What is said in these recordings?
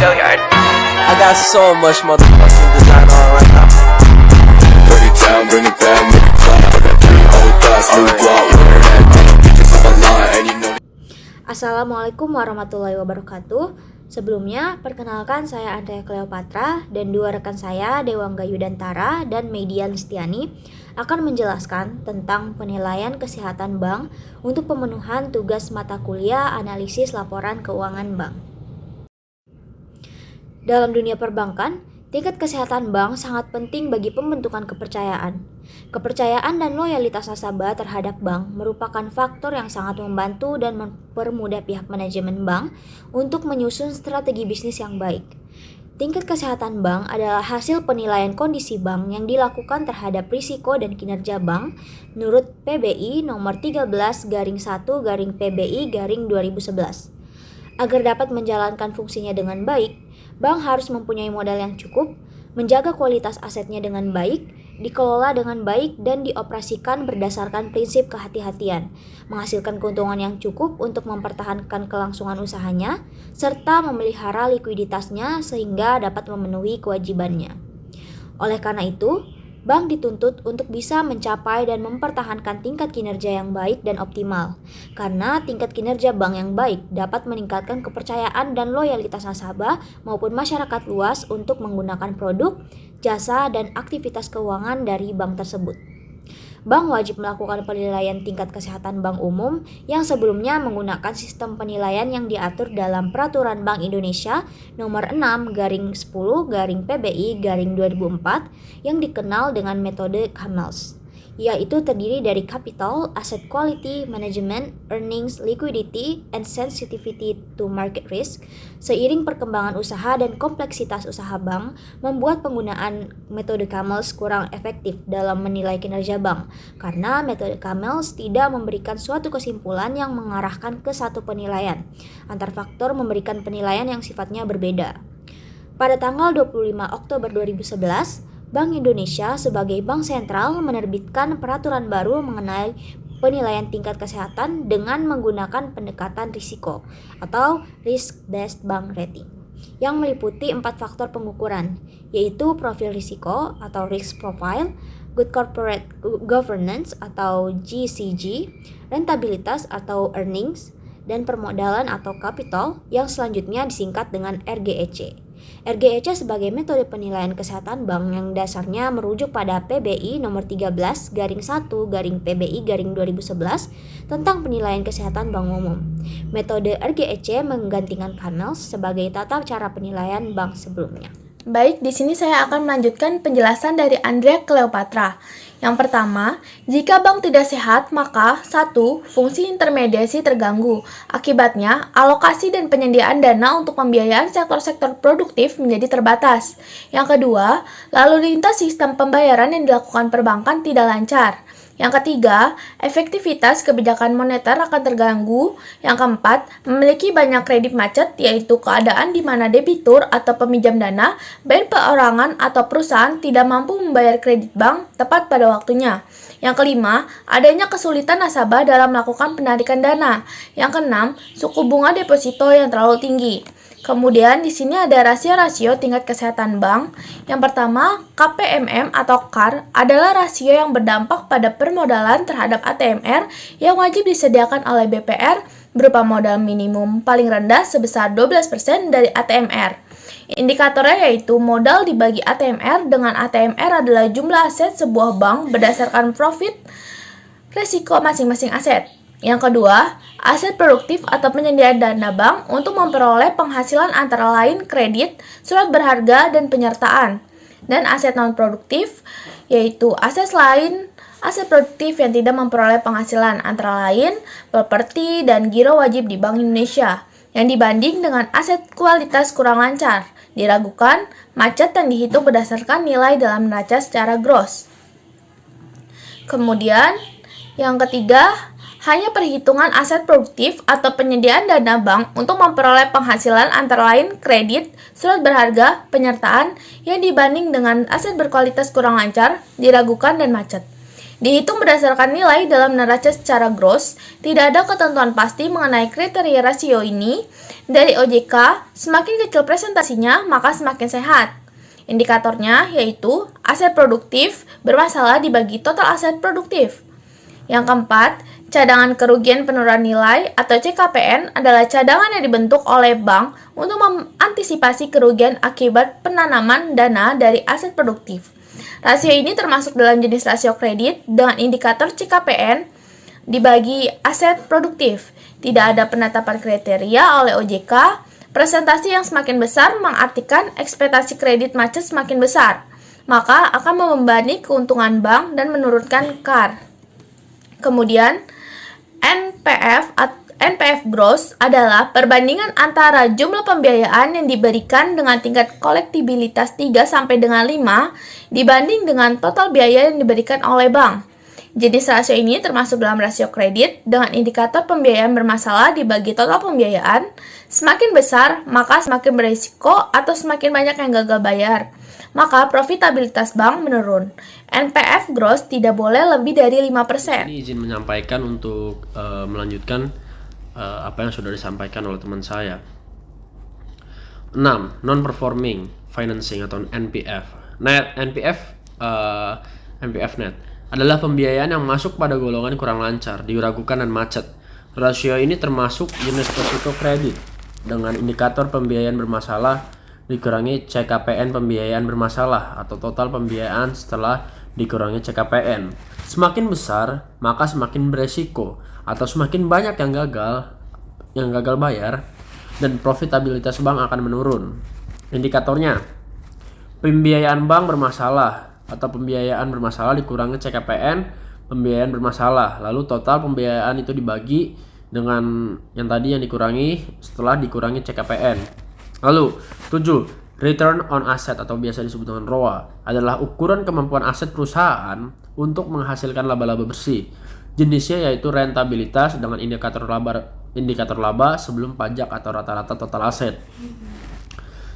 I got so much motherfucking design on right now. Bring it down, bring it back, make it clap. I got 3 old thoughts, new guap, wear that deep. Bitches on my line, and you know. Assalamualaikum warahmatullahi wabarakatuh. Sebelumnya, perkenalkan saya Andrea Cleopatra dan dua rekan saya, Dewangga Yudantara dan Media Listiani, akan menjelaskan tentang penilaian kesehatan bank untuk pemenuhan tugas mata kuliah analisis laporan keuangan bank. Dalam dunia perbankan, tingkat kesehatan bank sangat penting bagi pembentukan kepercayaan. Kepercayaan dan loyalitas nasabah terhadap bank merupakan faktor yang sangat membantu dan mempermudah pihak manajemen bank untuk menyusun strategi bisnis yang baik. Tingkat kesehatan bank adalah hasil penilaian kondisi bank yang dilakukan terhadap risiko dan kinerja bank menurut PBI nomor 13/1/PBI/2011. Agar dapat menjalankan fungsinya dengan baik, bank harus mempunyai modal yang cukup, menjaga kualitas asetnya dengan baik, dikelola dengan baik, dan dioperasikan berdasarkan prinsip kehati-hatian, menghasilkan keuntungan yang cukup untuk mempertahankan kelangsungan usahanya, serta memelihara likuiditasnya sehingga dapat memenuhi kewajibannya. Oleh karena itu, bank dituntut untuk bisa mencapai dan mempertahankan tingkat kinerja yang baik dan optimal, karena tingkat kinerja bank yang baik dapat meningkatkan kepercayaan dan loyalitas nasabah maupun masyarakat luas untuk menggunakan produk, jasa, dan aktivitas keuangan dari bank tersebut. Bank wajib melakukan penilaian tingkat kesehatan bank umum yang sebelumnya menggunakan sistem penilaian yang diatur dalam Peraturan Bank Indonesia Nomor 6/PBI/2004 yang dikenal dengan metode CAMELS, yaitu terdiri dari Capital, Asset Quality, Management, Earnings, Liquidity, and Sensitivity to Market Risk. Seiring perkembangan usaha dan kompleksitas usaha bank, membuat penggunaan metode CAMELS kurang efektif dalam menilai kinerja bank, karena metode CAMELS tidak memberikan suatu kesimpulan yang mengarahkan ke satu penilaian. Antar faktor memberikan penilaian yang sifatnya berbeda. Pada tanggal 25 Oktober 2011, Bank Indonesia sebagai bank sentral menerbitkan peraturan baru mengenai penilaian tingkat kesehatan dengan menggunakan pendekatan risiko atau Risk-Based Bank Rating yang meliputi 4 faktor pengukuran, yaitu profil risiko atau Risk Profile, Good Corporate Governance atau GCG, rentabilitas atau Earnings, dan permodalan atau Capital yang selanjutnya disingkat dengan RGEC. RGEC sebagai metode penilaian kesehatan bank yang dasarnya merujuk pada PBI nomor 13/1/PBI/2011 tentang penilaian kesehatan bank umum. Metode RGEC menggantikan CAMELS sebagai tata cara penilaian bank sebelumnya. Baik, di sini saya akan melanjutkan penjelasan dari Andrea Cleopatra. Yang pertama, jika bank tidak sehat, maka 1. Fungsi intermediasi terganggu. Akibatnya, alokasi dan penyediaan dana untuk pembiayaan sektor-sektor produktif menjadi terbatas. Yang kedua, lalu lintas sistem pembayaran yang dilakukan perbankan tidak lancar. Yang ketiga, efektivitas kebijakan moneter akan terganggu. Yang keempat, memiliki banyak kredit macet, yaitu keadaan di mana debitur atau peminjam dana, baik perorangan atau perusahaan, tidak mampu membayar kredit bank tepat pada waktunya. Yang kelima, adanya kesulitan nasabah dalam melakukan penarikan dana. Yang keenam, suku bunga deposito yang terlalu tinggi. Kemudian di sini ada rasio-rasio tingkat kesehatan bank. Yang pertama, KPMM atau KAR adalah rasio yang berdampak pada permodalan terhadap ATMR yang wajib disediakan oleh BPR berupa modal minimum paling rendah sebesar 12% dari ATMR. Indikatornya yaitu modal dibagi ATMR, dengan ATMR adalah jumlah aset sebuah bank berdasarkan profit resiko masing-masing aset. Yang kedua, aset produktif atau penyediaan dana bank untuk memperoleh penghasilan antara lain kredit, surat berharga, dan penyertaan. Dan aset non-produktif, yaitu aset lain, aset produktif yang tidak memperoleh penghasilan antara lain properti dan giro wajib di Bank Indonesia, yang dibanding dengan aset kualitas kurang lancar, diragukan, macet, dan dihitung berdasarkan nilai dalam neraca secara gross. Kemudian, yang ketiga, hanya perhitungan aset produktif atau penyediaan dana bank untuk memperoleh penghasilan antara lain kredit, surat berharga, penyertaan yang dibanding dengan aset berkualitas kurang lancar, diragukan, dan macet. Dihitung berdasarkan nilai dalam neraca secara gross, tidak ada ketentuan pasti mengenai kriteria rasio ini. Dari OJK, semakin kecil presentasinya, maka semakin sehat. Indikatornya yaitu aset produktif bermasalah dibagi total aset produktif. Yang keempat, cadangan kerugian penurunan nilai atau CKPN adalah cadangan yang dibentuk oleh bank untuk mengantisipasi kerugian akibat penanaman dana dari aset produktif. Rasio ini termasuk dalam jenis rasio kredit dengan indikator CKPN dibagi aset produktif. Tidak ada penetapan kriteria oleh OJK. Presentasi yang semakin besar mengartikan ekspektasi kredit macet semakin besar, maka akan membebani keuntungan bank dan menurunkan CAR. Kemudian, NPF gross adalah perbandingan antara jumlah pembiayaan yang diberikan dengan tingkat kolektibilitas 3 sampai dengan 5 dibanding dengan total biaya yang diberikan oleh bank. Jenis rasio ini termasuk dalam rasio kredit dengan indikator pembiayaan bermasalah dibagi total pembiayaan. Semakin besar, maka semakin berisiko atau semakin banyak yang gagal bayar. Maka profitabilitas bank menurun. NPF gross tidak boleh lebih dari 5%. Ini izin menyampaikan untuk melanjutkan apa yang sudah disampaikan oleh teman saya. 6. Non-performing financing atau NPF. NPF net adalah pembiayaan yang masuk pada golongan kurang lancar, diragukan dan macet. Rasio ini termasuk jenis risiko kredit dengan indikator pembiayaan bermasalah dikurangi CKPN pembiayaan bermasalah atau total pembiayaan setelah dikurangi CKPN. Semakin besar, maka semakin beresiko atau semakin banyak yang gagal bayar dan profitabilitas bank akan menurun. Indikatornya, pembiayaan bank bermasalah atau pembiayaan bermasalah dikurangi CKPN pembiayaan bermasalah, lalu total pembiayaan itu dibagi dengan yang tadi yang dikurangi setelah dikurangi CKPN. Lalu 7. Return on asset atau biasa disebut dengan ROA adalah ukuran kemampuan aset perusahaan untuk menghasilkan laba-laba bersih. Jenisnya yaitu rentabilitas dengan indikator laba sebelum pajak atau rata-rata total aset.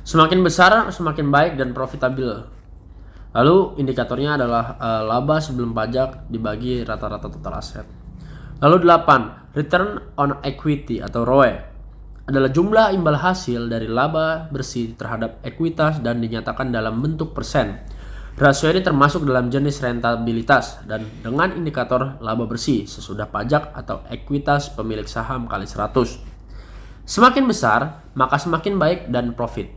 Semakin besar semakin baik dan profitabil. Lalu indikatornya adalah laba sebelum pajak dibagi rata-rata total aset. Lalu 8. Return on equity atau ROE adalah jumlah imbal hasil dari laba bersih terhadap ekuitas dan dinyatakan dalam bentuk persen. Rasio ini termasuk dalam jenis rentabilitas dan dengan indikator laba bersih sesudah pajak atau ekuitas pemilik saham kali 100. Semakin besar, maka semakin baik dan profit.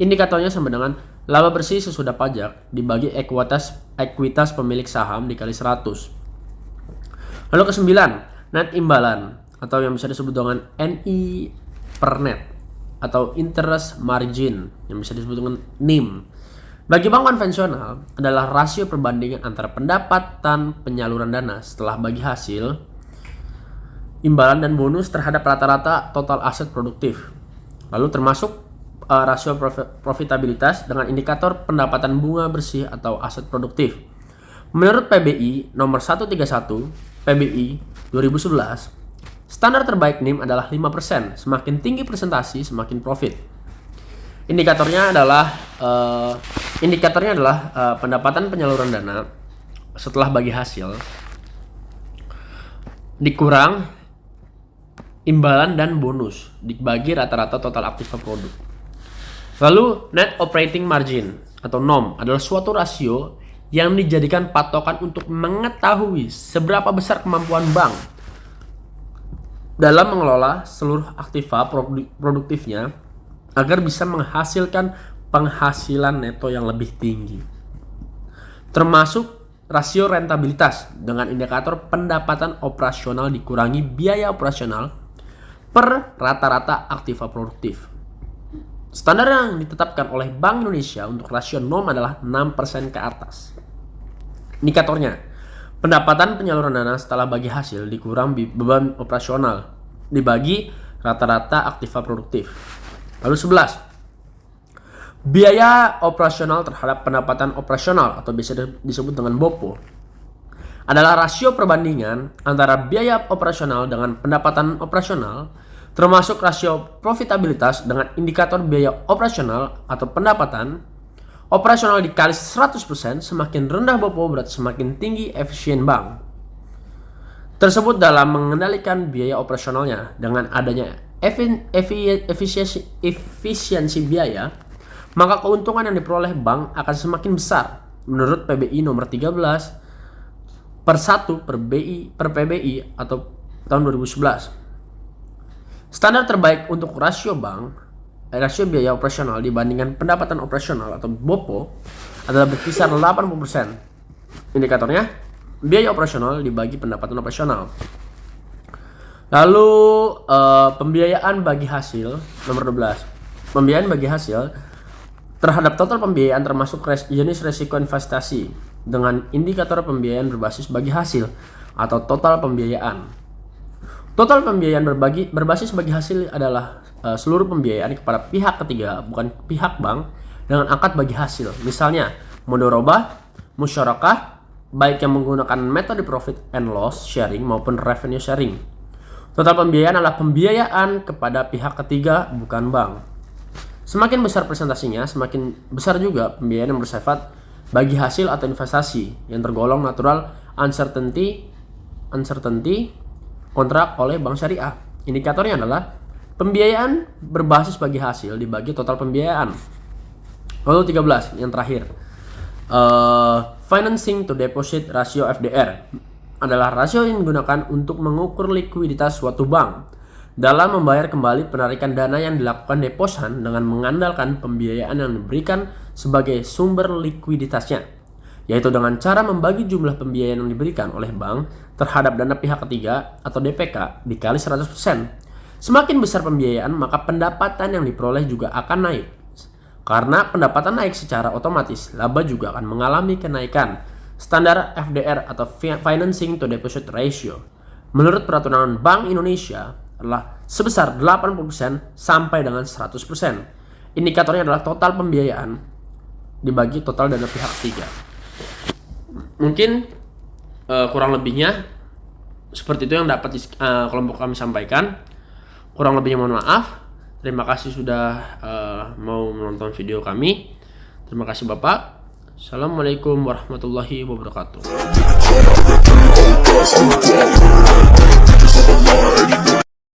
Indikatornya sama dengan laba bersih sesudah pajak dibagi ekuitas pemilik saham dikali 100. Lalu ke-9, net imbalan atau yang bisa disebut dengan NI per net atau interest margin yang bisa disebut dengan NIM. Bagi bank konvensional adalah rasio perbandingan antara pendapatan penyaluran dana setelah bagi hasil imbalan dan bonus terhadap rata-rata total aset produktif. Lalu termasuk rasio profitabilitas dengan indikator pendapatan bunga bersih atau aset produktif. Menurut PBI nomor 131 PBI 2011, standar terbaik NIM adalah 5%. Semakin tinggi presentasi, semakin profit. Indikatornya adalah pendapatan penyaluran dana setelah bagi hasil dikurang imbalan dan bonus dibagi rata-rata total aktiva produk. Lalu net operating margin atau NOM adalah suatu rasio yang dijadikan patokan untuk mengetahui seberapa besar kemampuan bank dalam mengelola seluruh aktiva produktifnya agar bisa menghasilkan penghasilan neto yang lebih tinggi. Termasuk rasio rentabilitas dengan indikator pendapatan operasional dikurangi biaya operasional per rata-rata aktiva produktif. Standar yang ditetapkan oleh Bank Indonesia untuk rasio NOM adalah 6% ke atas. Indikatornya, pendapatan penyaluran dana setelah bagi hasil dikurang beban operasional dibagi rata-rata aktiva produktif. Lalu 11. Biaya operasional terhadap pendapatan operasional atau bisa disebut dengan BOPO adalah rasio perbandingan antara biaya operasional dengan pendapatan operasional, termasuk rasio profitabilitas dengan indikator biaya operasional atau pendapatan Operasional dikali 100%, semakin rendah BOPO berarti semakin tinggi efisien bank tersebut dalam mengendalikan biaya operasionalnya. Dengan adanya efisiensi biaya, maka keuntungan yang diperoleh bank akan semakin besar. Menurut PBI nomor 13 per 1 per PBI atau tahun 2011. Standar terbaik untuk rasio biaya operasional dibandingkan pendapatan operasional atau BOPO adalah berkisar 80%. Indikatornya biaya operasional dibagi pendapatan operasional. Lalu pembiayaan bagi hasil nomor 12. Pembiayaan bagi hasil terhadap total pembiayaan termasuk jenis resiko investasi dengan indikator pembiayaan berbasis bagi hasil atau total pembiayaan. Total pembiayaan berbasis bagi hasil adalah seluruh pembiayaan kepada pihak ketiga, bukan pihak bank, dengan akad bagi hasil. Misalnya mudharabah, musyarakah, baik yang menggunakan metode profit and loss sharing maupun revenue sharing. Total pembiayaan adalah pembiayaan kepada pihak ketiga, bukan bank. Semakin besar presentasinya, semakin besar juga pembiayaan yang bersifat bagi hasil atau investasi yang tergolong natural uncertainty kontrak oleh bank syariah. Indikatornya adalah pembiayaan berbasis bagi hasil dibagi total pembiayaan. Lalu 13 yang terakhir. Financing to deposit ratio FDR adalah rasio yang digunakan untuk mengukur likuiditas suatu bank dalam membayar kembali penarikan dana yang dilakukan deposan dengan mengandalkan pembiayaan yang diberikan sebagai sumber likuiditasnya, yaitu dengan cara membagi jumlah pembiayaan yang diberikan oleh bank terhadap dana pihak ketiga atau DPK dikali 100%. Semakin besar pembiayaan, maka pendapatan yang diperoleh juga akan naik. Karena pendapatan naik secara otomatis, laba juga akan mengalami kenaikan. Standar FDR atau Financing to Deposit Ratio menurut peraturan Bank Indonesia adalah sebesar 80% sampai dengan 100%. Indikatornya adalah total pembiayaan dibagi total dana pihak ketiga. Mungkin kurang lebihnya seperti itu yang dapat kelompok kami sampaikan. Kurang lebihnya mohon maaf. Terima kasih sudah mau menonton video kami. Terima kasih Bapak. Assalamualaikum warahmatullahi wabarakatuh.